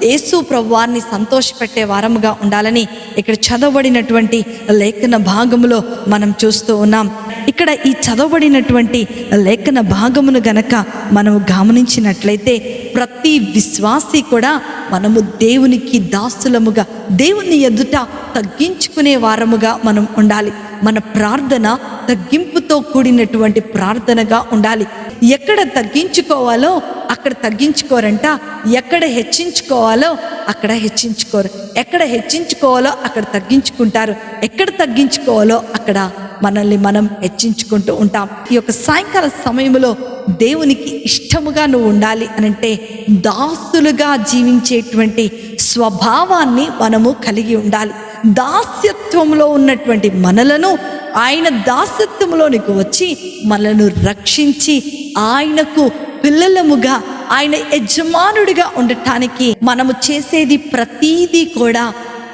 యేసు ప్రభువారిని సంతోషపెట్టే వారముగా ఉండాలని ఇక్కడ చదవబడినటువంటి లేఖన భాగములో మనం చూస్తూ ఉన్నాం. ఇక్కడ ఈ చదవబడినటువంటి లేఖన భాగమును గనక మనము గమనించినట్లయితే, ప్రతి విశ్వాసి కూడా మనము దేవునికి దాసులముగా, దేవుని ఎదుట తగ్గించుకునే వారముగా మనం ఉండాలి. మన ప్రార్థన తగ్గింపుతో కూడినటువంటి ప్రార్థనగా ఉండాలి. ఎక్కడ తగ్గించుకోవాలో అక్కడ తగ్గించుకోరంట, ఎక్కడ హెచ్చించుకోవాలో అక్కడ హెచ్చించుకోరు, ఎక్కడ హెచ్చించుకోవాలో అక్కడ తగ్గించుకుంటారు, ఎక్కడ తగ్గించుకోవాలో అక్కడ మనల్ని మనం హెచ్చించుకుంటూ ఉంటాం. ఈ యొక్క సాయంకాల సమయంలో దేవునికి ఇష్టముగా నువ్వు ఉండాలి అనంటే, దాసులుగా జీవించేటువంటి స్వభావాన్ని మనము కలిగి ఉండాలి. దాస్యత్వంలో ఉన్నటువంటి మనలను ఆయన దాస్యత్వంలోనికి వచ్చి మనలను రక్షించి ఆయనకు పిల్లలముగా, ఆయన యజమానుడిగా ఉండటానికి మనము చేసేది ప్రతీదీ కూడా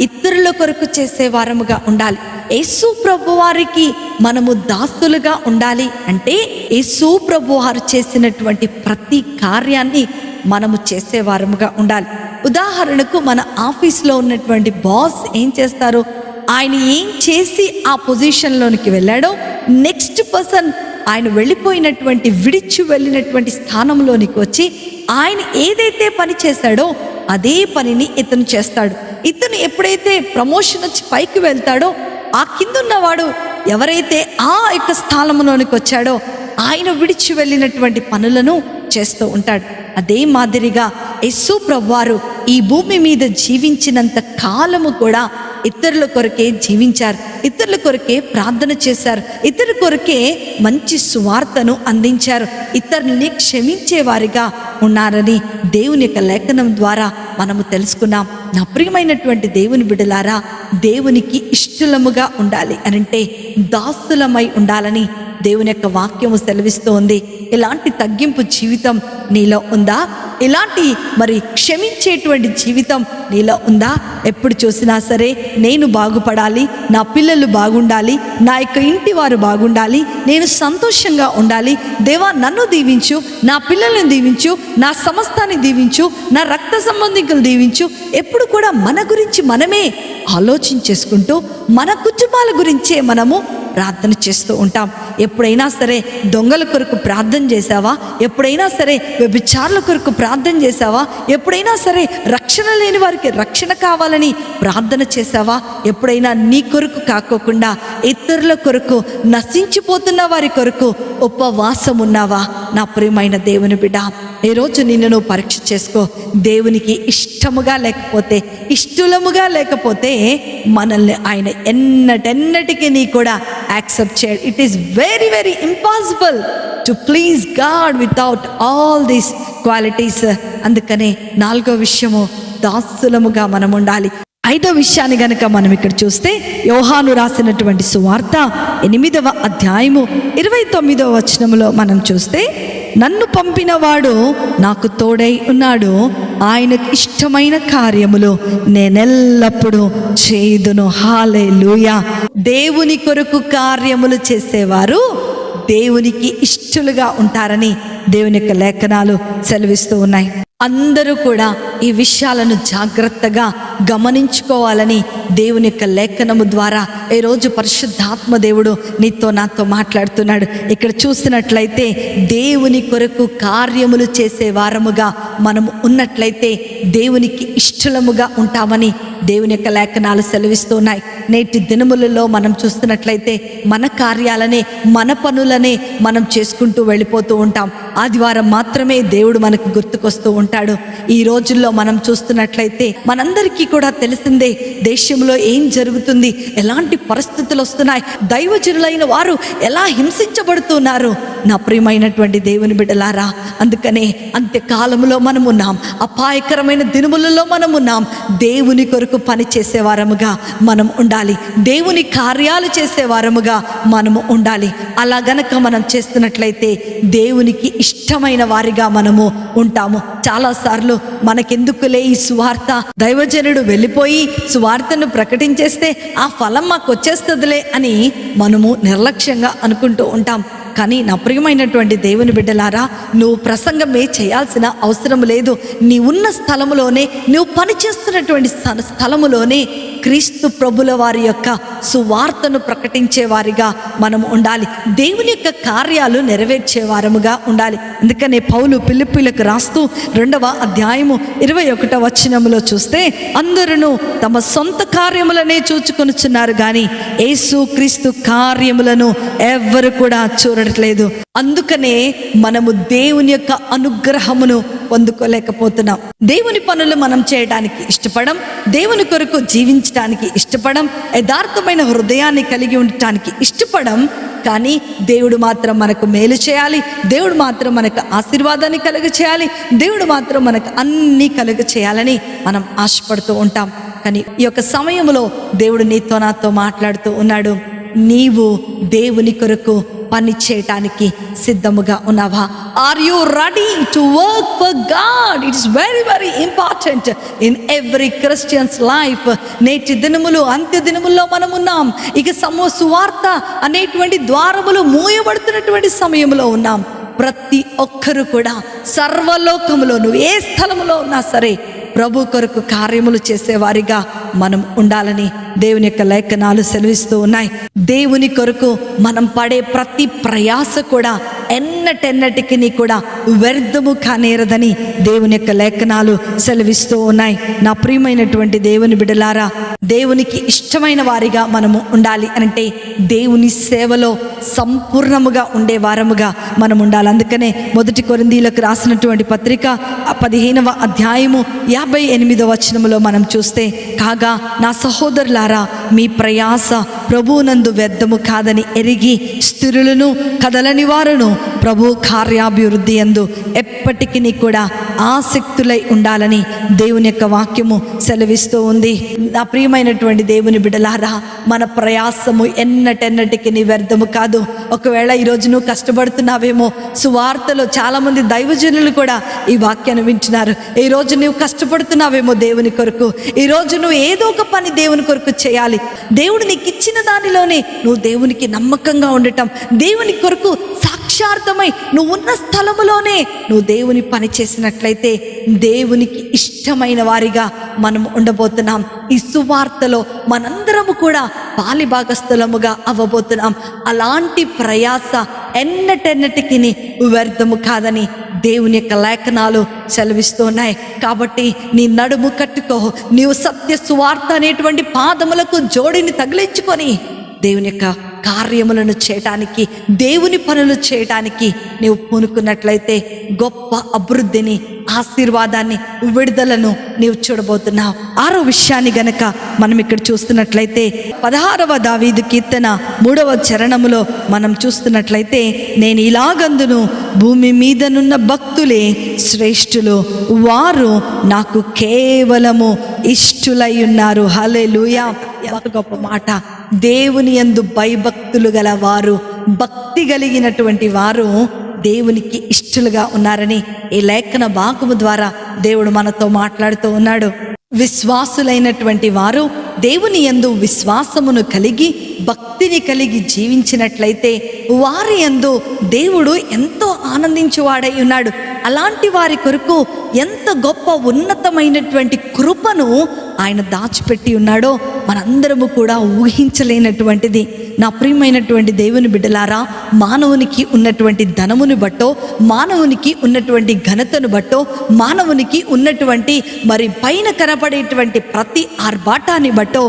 ఇతరుల కొరకు చేసే వారముగా ఉండాలి. యేసు ప్రభు వారికి మనము దాసులుగా ఉండాలి అంటే, యేసు ప్రభు వారు చేసినటువంటి ప్రతి కార్యాన్ని మనము చేసేవారముగా ఉండాలి. ఉదాహరణకు మన ఆఫీస్లో ఉన్నటువంటి బాస్ ఏం చేస్తారు? ఆయన ఏం చేసి ఆ పొజిషన్లోనికి వెళ్ళాడో, నెక్స్ట్ పర్సన్ ఆయన వెళ్ళిపోయినటువంటి, విడిచి వెళ్ళినటువంటి స్థానంలోనికి వచ్చి ఆయన ఏదైతే పని చేశాడో అదే పనిని ఇతను చేస్తాడు. ఇతను ఎప్పుడైతే ప్రమోషన్ వచ్చి పైకి వెళ్తాడో, ఆ కిందున్నవాడు ఎవరైతే ఆ యొక్క స్థానంలోనికి వచ్చాడో ఆయన విడిచి వెళ్ళినటువంటి పనులను చేస్తూ ఉంటాడు. అదే మాదిరిగా యేసు ప్రభువారు ఈ భూమి మీద జీవించినంత కాలము కూడా ఇతరుల కొరకే జీవించారు, ఇతరుల కొరకే ప్రార్థన చేశారు, ఇతరుల కొరకే మంచి సువార్తను అందించారు, ఇతరుల్ని క్షమించేవారిగా ఉన్నారని దేవుని యొక్క లేఖనం ద్వారా మనము తెలుసుకున్నాం. నా ప్రియమైనటువంటి దేవుని బిడ్డలారా, దేవునికి ఇష్టలముగా ఉండాలి అనంటే దాసులమై ఉండాలని దేవుని యొక్క వాక్యము సెలవిస్తూ ఉంది. ఇలాంటి తగ్గింపు జీవితం నీలో ఉందా? ఇలాంటి క్షమించేటువంటి జీవితం నీలో ఉందా? ఎప్పుడు చూసినా సరే నేను బాగుపడాలి, నా పిల్లలు బాగుండాలి, నా యొక్క ఇంటి వారు బాగుండాలి, నేను సంతోషంగా ఉండాలి, దేవా నన్ను దీవించు, నా పిల్లల్ని దీవించు, నా సమస్తాన్ని దీవించు, నా రక్త సంబంధికులు దీవించు. ఎప్పుడు కూడా మన గురించి మనమే ఆలోచించేసుకుంటూ మన కుటుంబాల గురించే మనము ప్రార్థన చేస్తూ ఉంటాం. ఎప్పుడైనా సరే దొంగల కొరకు ప్రార్థన చేశావా? ఎప్పుడైనా సరే వ్యభిచారుల కొరకు ప్రార్థన చేశావా? ఎప్పుడైనా సరే రక్షణ లేని వారికి రక్షణ కావాలని ప్రార్థన చేశావా? ఎప్పుడైనా నీ కొరకు కాకోకుండా ఇతరుల కొరకు, నశించిపోతున్న వారి కొరకు ఉపవాసం ఉన్నావా? నా ప్రియమైన దేవుని బిడ్డ, ఈరోజు నిన్ను నువ్వు పరీక్ష చేసుకో. దేవునికి ఇష్టముగా లేకపోతే, ఇష్టలముగా లేకపోతే మనల్ని ఆయన ఎన్నటెన్నటికీ నీ కూడా యాక్సెప్ట్ చేయడు. It is very very impossible to please God without all these qualities. అందుకనే 4వ విషయము, దాసులముగా మనం ఉండాలి. 5వ విషయాన్ని గనక మనం ఇక్కడ చూస్తే, యోహాను రాసినటువంటి సువార్త 8వ అధ్యాయము 29వ వచనములో మనం చూస్తే, నన్ను పంపినవాడు నాకు తోడై ఉన్నాడు, ఆయనకు ఇష్టమైన కార్యములు నేనెల్లప్పుడూ చేయుదును. హల్లెలూయా. దేవుని కొరకు కార్యములు చేసేవారు దేవునికి ఇష్టలుగా ఉంటారని దేవుని యొక్క లేఖనాలు సెలవిస్తూ ఉన్నాయి. అందరూ కూడా ఈ విషయాలను జాగ్రత్తగా గమనించుకోవాలని దేవుని యొక్క లేఖనము ద్వారా ఈరోజు పరిశుద్ధాత్మ దేవుడు నీతో నాతో మాట్లాడుతున్నాడు. ఇక్కడ చూసినట్లయితే దేవుని కొరకు కార్యములు చేసే వారముగా మనము ఉన్నట్లయితే దేవునికి ఇష్టలముగా ఉంటామని దేవుని యొక్క లేఖనాలు సెలవిస్తున్నాయి. నేటి దినములలో మనం చూస్తున్నట్లయితే మన కార్యాలనే, మన పనులనే మనం చేసుకుంటూ వెళ్ళిపోతూ ఉంటాం. ఆదివారం మాత్రమే దేవుడు మనకు గుర్తుకొస్తూ ఉంటాడు. ఈ రోజుల్లో మనం చూస్తున్నట్లయితే మనందరికీ కూడా తెలిసిందే దేశంలో ఏం జరుగుతుంది, ఎలాంటి పరిస్థితులు వస్తున్నాయి, దైవజనులైన వారు ఎలా హింసించబడుతున్నారు. నా ప్రియమైనటువంటి దేవుని బిడ్డలారా, అందుకనే అంత్యకాలంలో మనం ఉన్నాం, అపాయకరమైన దినములలో మనం ఉన్నాం. దేవుని కొరకు పని చేసేవారముగా మనం ఉండాలి, దేవుని కార్యాలు చేసేవారముగా మనము ఉండాలి. అలా గనక మనం చేస్తున్నట్లయితే దేవునికి ఇష్టమైన వారిగా మనము ఉంటాము. చాలాసార్లు మనకెందుకులే ఈ సువార్త, దైవజనుడు వెళ్ళిపోయి సువార్తను ప్రకటించేస్తే ఆ ఫలం మాకు వచ్చేస్తుందిలే అని మనము నిర్లక్ష్యంగా అనుకుంటూ ఉంటాం. కానీ నా ప్రియమైనటువంటి దేవుని బిడ్డలారా, నువ్వు ప్రసంగమే చేయాల్సిన అవసరం లేదు. నీ ఉన్న స్థలములోనే, నువ్వు పనిచేస్తున్నటువంటి స్థలములోనే క్రీస్తు ప్రభుల వారి యొక్క సువార్తను ప్రకటించే వారిగా మనం ఉండాలి. దేవుని యొక్క కార్యాలు నెరవేర్చే వారముగా ఉండాలి. అందుకనే పౌలు ఫిలిప్పీలకు రాస్తూ 2వ అధ్యాయము 21వ వచనములో చూస్తే, అందరూ తమ సొంత కార్యములనే చూచుకొనుచున్నారు కానీ యేసు క్రీస్తు కార్యములను ఎవ్వరు కూడా చూడట్లేదు. అందుకనే మనము దేవుని యొక్క అనుగ్రహమును పొందుకోలేకపోతున్నాం. దేవుని పనులు మనం చేయడానికి ఇష్టపడం, దేవుని కొరకు జీవించడానికి ఇష్టపడం, యథార్థమైన హృదయాన్ని కలిగి ఉండటానికి ఇష్టపడం. కానీ దేవుడు మాత్రం మనకు మేలు చేయాలి, దేవుడు మాత్రం మనకు ఆశీర్వాదాన్ని కలుగ చేయాలి, దేవుడు మాత్రం మనకు అన్నీ కలుగ చేయాలని మనం ఆశపడుతూ ఉంటాం. కానీ ఈ యొక్క సమయంలో దేవుడు నీతో నాతో మాట్లాడుతూ ఉన్నాడు. నీవు దేవుని కొరకు పని చేయటానికి సిద్ధముగా ఉన్నావా? Are you ready to work for God? It's very very important in every Christian's life. నేటి దినములు, అంత్య దినముల్లో మనం ఉన్నాం. ఇక సువార్త అనేటువంటి ద్వారములు మూయబడుతున్నటువంటి సమయంలో ఉన్నాం. ప్రతి ఒక్కరు కూడా సర్వలోకములో, నువ్వు ఏ స్థలములో ఉన్నా సరే, ప్రభు కొరకు కార్యములు చేసేవారిగా మనం ఉండాలని దేవుని యొక్క లేఖనాలు సెలవిస్తూ ఉన్నాయి. దేవుని కొరకు మనం పడే ప్రతి ప్రయాస కూడా ఎన్నటెన్నటికి కూడా వ్యర్థము కానేరదని దేవుని యొక్క లేఖనాలు సెలవిస్తూ ఉన్నాయి. నా ప్రియమైనటువంటి దేవుని బిడ్డలారా, దేవునికి ఇష్టమైన వారిగా మనము ఉండాలి అంటే దేవుని సేవలో సంపూర్ణముగా ఉండే వారముగా మనం ఉండాలి. అందుకనే 1 కొరింథీయులకు రాసినటువంటి పత్రిక 15వ అధ్యాయము 58వ వచనములో మనం చూస్తే, కాగా నా సహోదరులారా, మీ ప్రయాస ప్రభువునందు వ్యర్థము కాదని ఎరిగి స్థిరులను కదలని వారును ప్రభు కార్యాభివృద్ధి యందు ఎప్పటికీ కూడా ఆసక్తులై ఉండాలని దేవుని యొక్క వాక్యము సెలవిస్తూ ఉంది. నా ప్రియమైనటువంటి దేవుని బిడ్డలారా, మన ప్రయాసము ఎన్నటెన్నటికి వ్యర్థము కాదు. ఒకవేళ ఈరోజు నువ్వు కష్టపడుతున్నావేమో, సువార్తలో చాలామంది దైవజనులు కూడా ఈ వాక్యాన్ని వింటున్నారు. ఈరోజు నువ్వు కష్టపడుతున్నావేమో దేవుని కొరకు, ఈరోజు నువ్వు ఏదో ఒక పని దేవుని కొరకు చేయాలి. దేవుడు నీకు ఇచ్చిన దానిలోనే నువ్వు దేవునికి నమ్మకంగా ఉండటం, దేవుని కొరకు సాక్షార్థమై నువ్వు ఉన్న స్థలములోనే నువ్వు దేవుని పని చేసినట్లయితే దేవునికి ఇష్టమైన వారిగా మనం ఉండబోతున్నాం. ఈ సువార్తలో మనందరము కూడా పాలిభాగస్థులముగా అవ్వబోతున్నాం. అలాంటి ప్రయాస ఎన్నటెన్నటికి వ్యర్థము కాదని దేవుని యొక్క లేఖనాలు సెలవిస్తున్నాయి. కాబట్టి నీ నడుము కట్టుకో, నీవు సత్య సువార్త అనేటువంటి పాదములకు జోడిని తగిలించుకొని దేవుని యొక్క కార్యములను చేయటానికి, దేవుని పనులు చేయటానికి నీవు పూనుకున్నట్లయితే గొప్ప అభివృద్ధిని, ఆశీర్వాదాన్ని, విడుదలను నీవు చూడబోతున్నావు. 6వ విషయాన్ని గనక మనం ఇక్కడ చూస్తున్నట్లయితే 16వ దావీదు కీర్తన 3వ చరణములో మనం చూస్తున్నట్లయితే, నేను ఇలాగందును, భూమి మీదనున్న భక్తులే శ్రేష్ఠులు, వారు నాకు కేవలము ఇష్టులై ఉన్నారు. హల్లెలూయా! ఎంత గొప్ప మాట. దేవుని యందు భయభక్తులు గల వారు, భక్తి కలిగినటువంటి వారు దేవునికి ఇష్టలుగా ఉన్నారని ఈ లేఖన భాగము ద్వారా దేవుడు మనతో మాట్లాడుతూ ఉన్నాడు. విశ్వాసులైనటువంటి వారు దేవుని యందు విశ్వాసమును కలిగి భక్తిని కలిగి జీవించినట్లయితే వారి యందు దేవుడు ఎంతో ఆనందించువాడై ఉన్నాడు. అలాంటి వారి కొరకు ఎంత గొప్ప ఉన్నతమైనటువంటి కృపను ఆయన దాచిపెట్టి ఉన్నాడో మనందరము కూడా ఊహించలేనటువంటిది. నా ప్రియమైనటువంటి దేవుని బిడ్డలారా, మానవునికి ఉన్నటువంటి ధనమును బట్టో, మానవునికి ఉన్నటువంటి ఘనతను బట్టో, మానవునికి ఉన్నటువంటి మరి పైన కనపడేటువంటి ప్రతి ఆర్భాటాన్ని బట్టో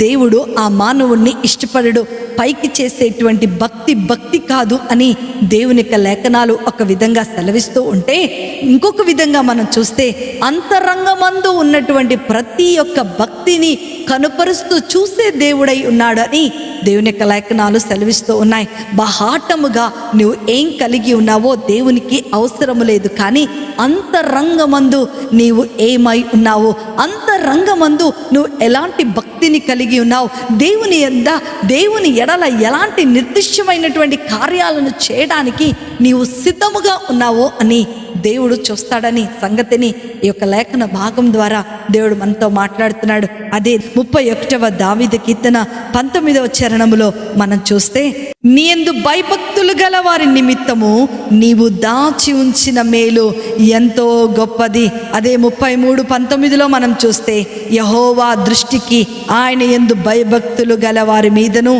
దేవుడు ఆ మానవుణ్ణి ఇష్టపడడు. పైకి చేసేటువంటి భక్తి కాదు అని దేవుని యొక్క లేఖనాలు ఒక విధంగా సెలవిస్తూ ఉంటే, ఇంకొక విధంగా మనం చూస్తే అంతరంగమందు ఉన్నటువంటి ప్రతి ఒక్క భక్తిని కనుపరుస్తూ చూసే దేవుడై ఉన్నాడని దేవుని యొక్క లేఖనాలు సెలవిస్తూ ఉన్నాయి. బహాటముగా నువ్వు ఏం కలిగి ఉన్నావో దేవునికి అవసరము లేదు, కానీ అంతరంగమందు నీవు ఏమై ఉన్నావో, అంతరంగమందు నువ్వు ఎలాంటి భక్తిని కలిగి ఉన్నావు, దేవుని ఎడల ఎలాంటి నిర్దిష్టమైనటువంటి కార్యాలను చేయడానికి నీవు సిద్ధముగా ఉన్నావో అని దేవుడు చూస్తాడని సంగతిని ఈ యొక్క లేఖన భాగం ద్వారా దేవుడు మనతో మాట్లాడుతున్నాడు. అదే 31వ దావీదు కీర్తన 19వ చరణములో మనం చూస్తే, నీ యందు భయభక్తులు గల వారి నిమిత్తము నీవు దాచి ఉంచిన మేలు ఎంతో గొప్పది. అదే 33:19లో మనం చూస్తే, యెహోవా దృష్టికి ఆయన యందు భయభక్తులు గల వారి మీదను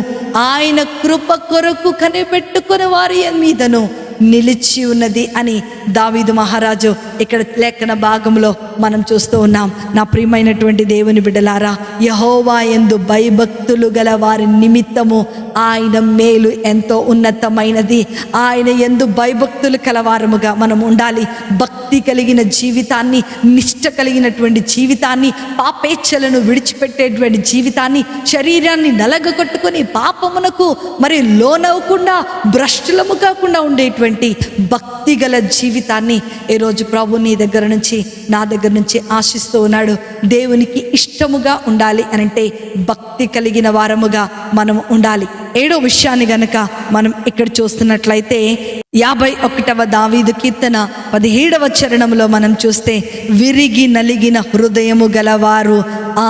ఆయన కృప కొరకు కనిపెట్టుకుని వారి మీదను నిలిచి ఉన్నది అని దావీదు మహారాజు ఇక్కడ లేఖన భాగంలో మనం చూస్తూ ఉన్నాం. నా ప్రియమైనటువంటి దేవుని బిడ్డలారా, యెహోవా యందు భయభక్తులు గల వారి నిమిత్తము ఆయన మేలు ఎంతో ఉన్నతమైనది. ఆయన యందు భయభక్తులు కలవారముగా మనం ఉండాలి. భక్తి కలిగిన జీవితాన్ని, నిష్ట కలిగినటువంటి జీవితాన్ని, పాపేచ్ఛలను విడిచిపెట్టేటువంటి జీవితాన్ని, శరీరాన్ని నలగొట్టుకొని పాపమునకు మరి లోనవ్వకుండా, భ్రష్టులము కాకుండా ఉండేటువంటి భక్తి గల జీవితాన్ని ఈరోజు ప్రభు నీ దగ్గర నుంచి, నా దగ్గర నుంచి ఆశిస్తూ ఉన్నాడు. దేవునికి ఇష్టముగా ఉండాలి అనంటే భక్తి కలిగిన వారముగా మనం ఉండాలి. 7వ విషయాన్ని గనక మనం ఇక్కడ చూస్తున్నట్లయితే 51వ దావీదు కీర్తన 17వ చరణంలో మనం చూస్తే, విరిగి నలిగిన హృదయము గలవారు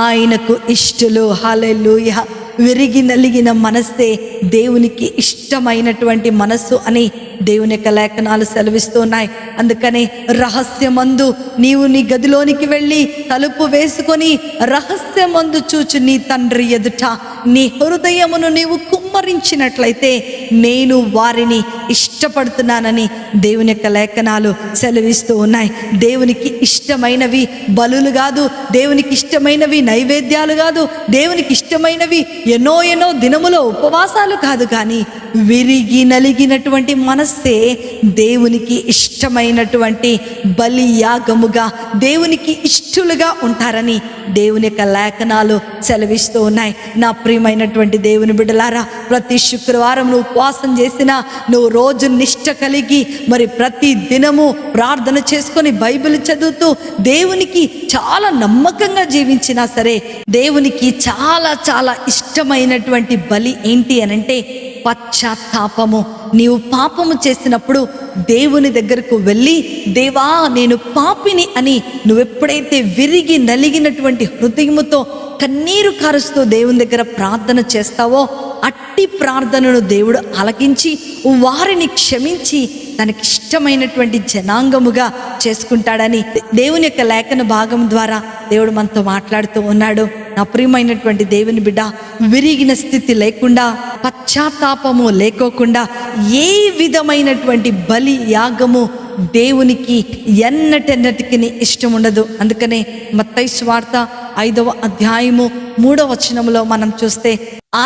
ఆయనకు ఇష్టలు. హల్లెలూయా! విరిగి నలిగిన మనస్సే దేవునికి ఇష్టమైనటువంటి మనస్సు అని దేవుని యొక్క లేఖనాలు సెలవిస్తూ ఉన్నాయి. అందుకనే రహస్యమందు నీవు నీ గదిలోనికి వెళ్ళి తలుపు వేసుకొని రహస్యమందు చూచు నీ తండ్రి ఎదుట నీ హృదయమును నీవు కుమ్మరించినట్లయితే నేను వారిని ఇష్టపడుతున్నానని దేవుని యొక్క లేఖనాలు సెలవిస్తూ ఉన్నాయి. దేవునికి ఇష్టమైనవి బలులు కాదు, దేవునికి ఇష్టమైనవి నైవేద్యాలు కాదు, దేవునికి ఇష్టమైనవి ఎన్నో దినములో ఉపవాసాలు కాదు, కానీ విరిగి నలిగినటువంటి మనస్సే దేవునికి ఇష్టమైనటువంటి బలి యాగముగా, దేవునికి ఇష్టలుగా ఉంటారని దేవుని యొక్క లేఖనాలు సెలవిస్తూ ఉన్నాయి. నా ప్రియమైనటువంటి దేవుని బిడ్డలారా, ప్రతి శుక్రవారం నువ్వు ఉపవాసం చేసినా, నువ్వు రోజు నిష్ట కలిగి మరి ప్రతి దినము ప్రార్థన చేసుకొని బైబిల్ చదువుతూ దేవునికి చాలా నమ్మకంగా జీవించినా సరే, దేవునికి చాలా చాలా ఇష్టమైనటువంటి బలి ఏంటి అనంటే పశ్చాత్తాపము. నీవు పాపము చేసినప్పుడు దేవుని దగ్గరకు వెళ్ళి, దేవా నేను పాపిని అని నువ్వెప్పుడైతే విరిగి నలిగినటువంటి హృదయముతో కన్నీరు కారుస్తూ దేవుని దగ్గర ప్రార్థన చేస్తావో, అట్టి ప్రార్థనను దేవుడు ఆలకించి వారిని క్షమించి తనకి ఇష్టమైనటువంటి జనాంగముగా చేసుకుంటాడని దేవుని యొక్క లేఖన భాగం ద్వారా దేవుడు మనతో మాట్లాడుతూ ఉన్నాడు. నా ప్రియమైనటువంటి దేవుని బిడ్డ, విరిగిన స్థితి లేకుండా, పశ్చాత్తాపము లేకోకుండా ఏ విధమైనటువంటి బలి యాగము దేవునికి ఎన్నటెన్నటికి ఇష్టం ఉండదు. అందుకనే మత్తయి సువార్త 5వ అధ్యాయము 3వ వచనంలో మనం చూస్తే,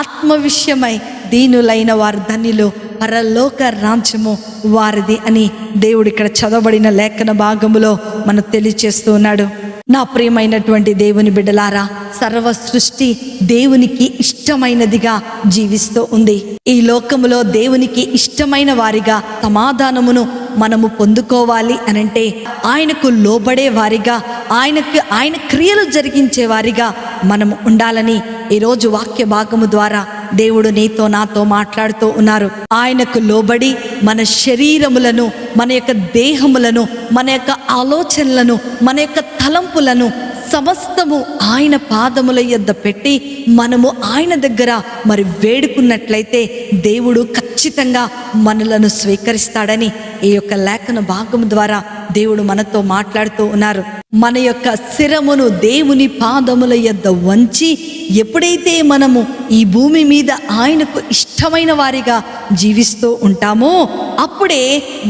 ఆత్మ విషయమై దీనులైన వారు ధన్యులు, పరలోక రాజ్యము వారిది అని దేవుడు ఇక్కడ చదవబడిన లేఖన భాగములో మనకు తెలియచేస్తూ ఉన్నాడు. నా ప్రియమైనటువంటి దేవుని బిడ్డలారా, సర్వ సృష్టి దేవునికి ఇష్టమైనదిగా జీవిస్తూ ఉంది. ఈ లోకములో దేవునికి ఇష్టమైన వారిగా సమాధానమును మనము పొందుకోవాలి అనంటే, ఆయనకు లోబడే వారిగా, ఆయన క్రియలు జరిగించే వారిగా మనము ఉండాలని ఈరోజు వాక్య భాగము ద్వారా దేవుడు నీతో నాతో మాట్లాడుతూ ఉన్నారు. ఆయనకు లోబడి మన శరీరములను, మన యొక్క దేహములను, మన యొక్క ఆలోచనలను, మన యొక్క తలంపులను సమస్తము ఆయన పాదముల యొద్ద పెట్టి మనము ఆయన దగ్గర మరి వేడుకున్నట్లయితే దేవుడు ఖచ్చితంగా మనలను స్వీకరిస్తాడని ఈ యొక్క లేఖన భాగం ద్వారా దేవుడు మనతో మాట్లాడుతూ ఉన్నారు. మన యొక్క శిరమును దేవుని పాదముల యొద్ద వంచి ఎప్పుడైతే మనము ఈ భూమి మీద ఆయనకు ఇష్టమైన వారిగా జీవిస్తూ ఉంటామో, అప్పుడే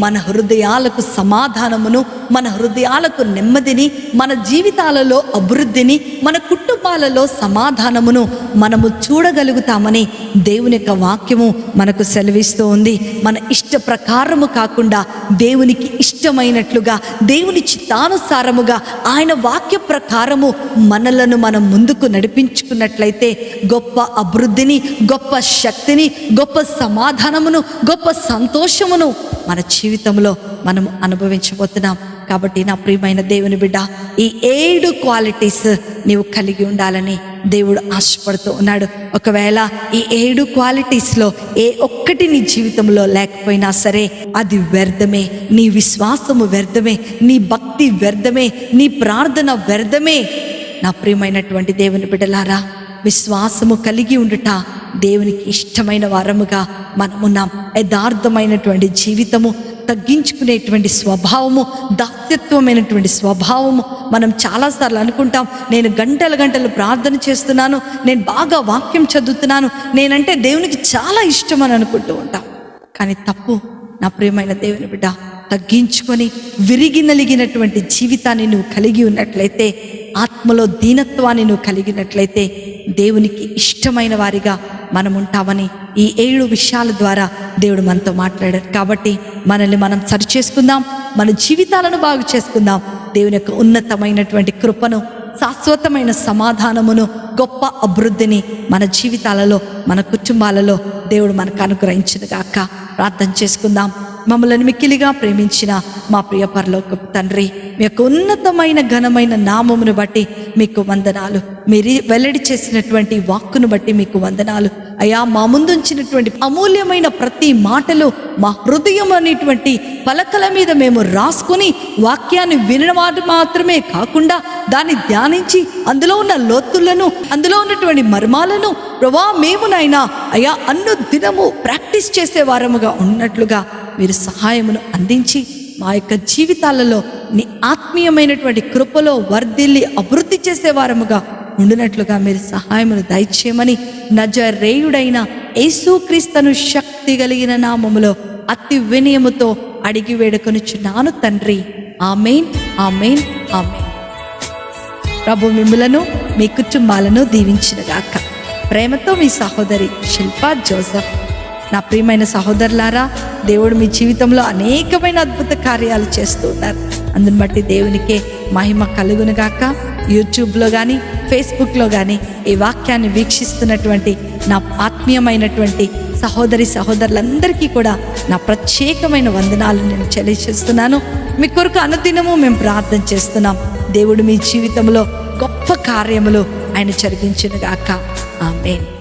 మన హృదయాలకు సమాధానమును, మన హృదయాలకు నెమ్మదిని, మన జీవితాలలో అభివృద్ధిని, మన కుటుంబాలలో సమాధానమును మనము చూడగలుగుతామని దేవుని యొక్క వాక్యము మనకు సెలవిస్తూ ఉంది. మన ఇష్ట ప్రకారము కాకుండా దేవునికి ఇష్టమైనట్లుగా, దేవుని చిత్తానుసారముగా, ఆయన వాక్య ప్రకారము మనలను మనం ముందుకు నడిపించుకున్నట్లయితే గొప్ప అభివృద్ధిని, గొప్ప శక్తిని, గొప్ప సమాధానమును, గొప్ప సంతోషమును మన జీవితంలో మనం అనుభవించబోతున్నాం. కాబట్టి నా ప్రియమైన దేవుని బిడ్డ, ఈ 7 క్వాలిటీస్ నీవు కలిగి ఉండాలని దేవుడు ఆశపడుతూ ఉన్నాడు. ఒకవేళ ఈ 7 క్వాలిటీస్లో ఏ ఒక్కటి నీ జీవితంలో లేకపోయినా సరే అది వ్యర్థమే. నీ విశ్వాసము వ్యర్థమే, నీ భక్తి వ్యర్థమే, నీ ప్రార్థన వ్యర్థమే. నా ప్రియమైనటువంటి దేవుని బిడ్డలారా, విశ్వాసము కలిగి ఉండుట దేవునికి ఇష్టమైన వారముగా మనమున్నాం. యథార్థమైనటువంటి జీవితము, తగ్గించుకునేటువంటి స్వభావము, దాస్యత్వమైనటువంటి స్వభావము. మనం చాలాసార్లు అనుకుంటాం, నేను గంటలు ప్రార్థన చేస్తున్నాను, నేను బాగా వాక్యం చదువుతున్నాను, నేనంటే దేవునికి చాలా ఇష్టం అని అనుకుంటూ ఉంటాం. కానీ తప్పు. నా ప్రియమైన దేవుని బిడ్డ, తగ్గించుకొని విరిగి నలిగినటువంటి జీవితాన్ని నువ్వు కలిగి ఉన్నట్లయితే, ఆత్మలో దీనత్వాన్ని నువ్వు కలిగినట్లయితే దేవునికి ఇష్టమైన వారిగా మనం ఉంటామని ఈ 7 విషయాల ద్వారా దేవుడు మనతో మాట్లాడారు. కాబట్టి మనల్ని మనం సరిచేసుకుందాం, మన జీవితాలను బాగు చేసుకుందాం. దేవుని యొక్క ఉన్నతమైనటువంటి కృపను, శాశ్వతమైన సమాధానమును, గొప్ప అభివృద్ధిని మన జీవితాలలో, మన కుటుంబాలలో దేవుడు మనకు అనుగ్రహించును గాక. ప్రార్థన చేసుకుందాం. మమ్మల్ని మిక్కిలిగా ప్రేమించిన మా ప్రియ పరలోకపు తండ్రి, మీ యొక్క ఉన్నతమైన ఘనమైన నామమును బట్టి మీకు వందనాలు. మీరు వెల్లడి చేసినటువంటి వాక్కును బట్టి మీకు వందనాలు అయ్యా. మా ముందుంచినటువంటి అమూల్యమైన ప్రతి మాటలు మా హృదయం అనేటువంటి పలకల మీద మేము రాసుకొని వాక్యాన్ని వినడం మాత్రమే కాకుండా దాన్ని ధ్యానించి అందులో ఉన్న లోతులను, అందులో ఉన్నటువంటి మర్మాలను ప్రభా మేము నాయనా అయ్యా అన్ను దినము ప్రాక్టీస్ చేసే వారముగా ఉన్నట్లుగా మీరు సహాయమును అందించి మా యొక్క జీవితాలలో నీ ఆత్మీయమైనటువంటి కృపలో వర్ధిల్లి అభివృద్ధి చేసేవారముగా ఉండినట్లుగా మీరు సహాయమును దయచేయమని నజరేయుడైన యేసుక్రీస్తును శక్తి కలిగిన నామములో అతి వినయముతో అడిగి వేడుకొనుచున్నాను తండ్రి. ఆమేన్, ఆమేన్, ఆమేన్. ప్రభు మిమ్ములను మీ కుటుంబాలను దీవించునుగాక. ప్రేమతో మీ సహోదరి శిల్పా జోసెఫ్. నా ప్రియమైన సహోదరులారా, దేవుడు మీ జీవితంలో అనేకమైన అద్భుత కార్యాలు చేస్తూ ఉన్నారు. అందుని బట్టి దేవునికే మహిమ కలుగునుగాక. యూట్యూబ్లో కానీ ఫేస్బుక్లో కానీ ఈ వాక్యాన్ని వీక్షిస్తున్నటువంటి నా ఆత్మీయమైనటువంటి సహోదరులందరికీ కూడా నా ప్రత్యేకమైన వందనాలు నేను చెల్లిస్తున్నాను. మీ కొరకు అనుదినము మేము ప్రార్థన చేస్తున్నాం. దేవుడు మీ జీవితంలో గొప్ప కార్యములు ఆయన జరిగించునుగాక. ఆమేన్.